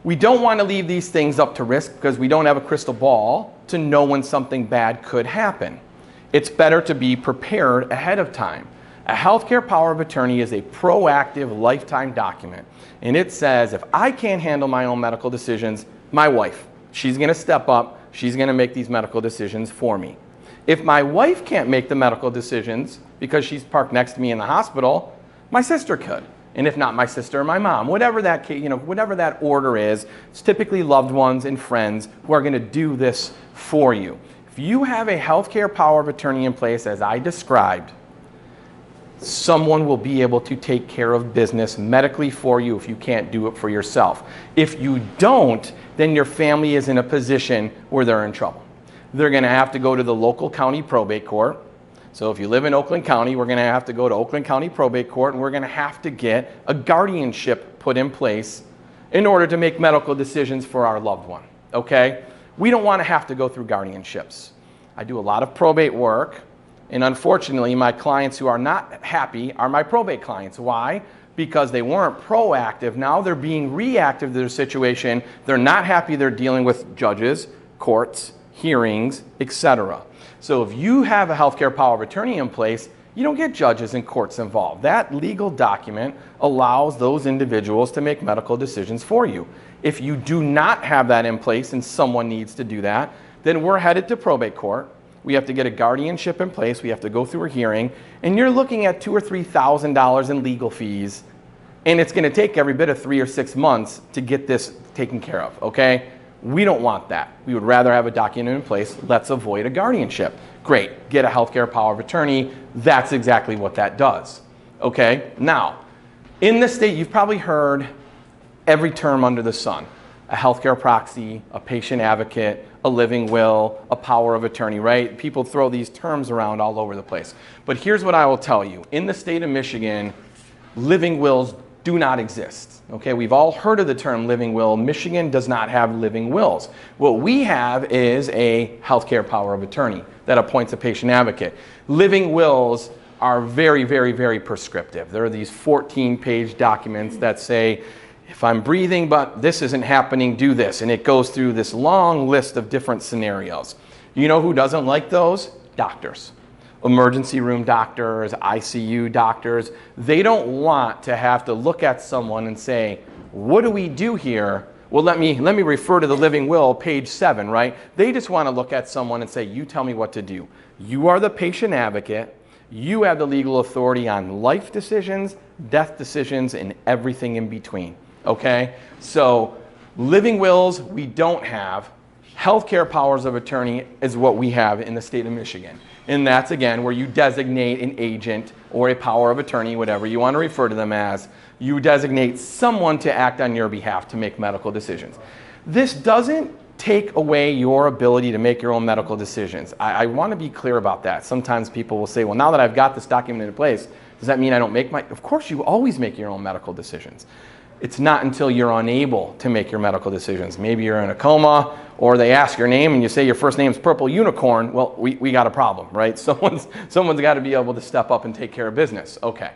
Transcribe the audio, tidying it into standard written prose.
We don't want to leave these things up to risk because we don't have a crystal ball to know when something bad could happen. It's better to be prepared ahead of time. A healthcare power of attorney is a proactive lifetime document. And it says, if I can't handle my own medical decisions, my wife, she's going to step up. She's going to make these medical decisions for me. If my wife can't make the medical decisions because she's parked next to me in the hospital, my sister could. And if not, my sister or my mom, whatever that, whatever that order is, it's typically loved ones and friends who are going to do this for you. If you have a healthcare power of attorney in place, as I described, someone will be able to take care of business medically for you if you can't do it for yourself. If you don't, then your family is in a position where they're in trouble. They're going to have to go to the local county probate court. So if you live in Oakland County, we're going to have to go to Oakland County Probate Court, and we're going to have to get a guardianship put in place in order to make medical decisions for our loved one, okay? We don't want to have to go through guardianships. I do a lot of probate work, and unfortunately, my clients who are not happy are my probate clients. Why? Because they weren't proactive. Now they're being reactive to their situation. They're not happy. They're dealing with judges, courts, hearings, etc. So if you have a healthcare power of attorney in place, you don't get judges and courts involved. That legal document allows those individuals to make medical decisions for you. If you do not have that in place and someone needs to do that, then we're headed to probate court. We have to get a guardianship in place. We have to go through a hearing, and you're looking at $2,000 or $3,000 in legal fees, and it's going to take every bit of 3 or 6 months to get this taken care of, okay? We don't want that. We would rather have a document in place. Let's avoid a guardianship. Great, get a healthcare power of attorney. That's exactly what that does, okay? Now, in the state, you've probably heard every term under the sun. A healthcare proxy, a patient advocate, a living will, a power of attorney, right? People throw these terms around all over the place. But here's what I will tell you. In the state of Michigan, living wills do not exist. Okay, we've all heard of the term living will. Michigan does not have living wills. What we have is a healthcare power of attorney that appoints a patient advocate. Living wills are very, very, very prescriptive. There are these 14-page documents that say, if I'm breathing but this isn't happening, do this. And it goes through this long list of different scenarios. You know who doesn't like those? Doctors. Emergency room doctors, ICU doctors. They don't want to have to look at someone and say, what do we do here? Well, let me refer to the living will, page 7, right? They just want to look at someone and say, you tell me what to do. You are the patient advocate. You have the legal authority on life decisions, death decisions, and everything in between. Okay, so living wills we don't have. Healthcare powers of attorney is what we have in the state of Michigan. And that's, again, where you designate an agent or a power of attorney, whatever you want to refer to them as. You designate someone to act on your behalf to make medical decisions. This doesn't take away your ability to make your own medical decisions. I want to be clear about that. Sometimes people will say, well, now that I've got this document in place, does that mean I don't make my... Of course, you always make your own medical decisions. It's not until you're unable to make your medical decisions. Maybe you're in a coma, or they ask your name and you say your first name's Purple Unicorn. Well, we got a problem, right? Someone's got to be able to step up and take care of business. Okay.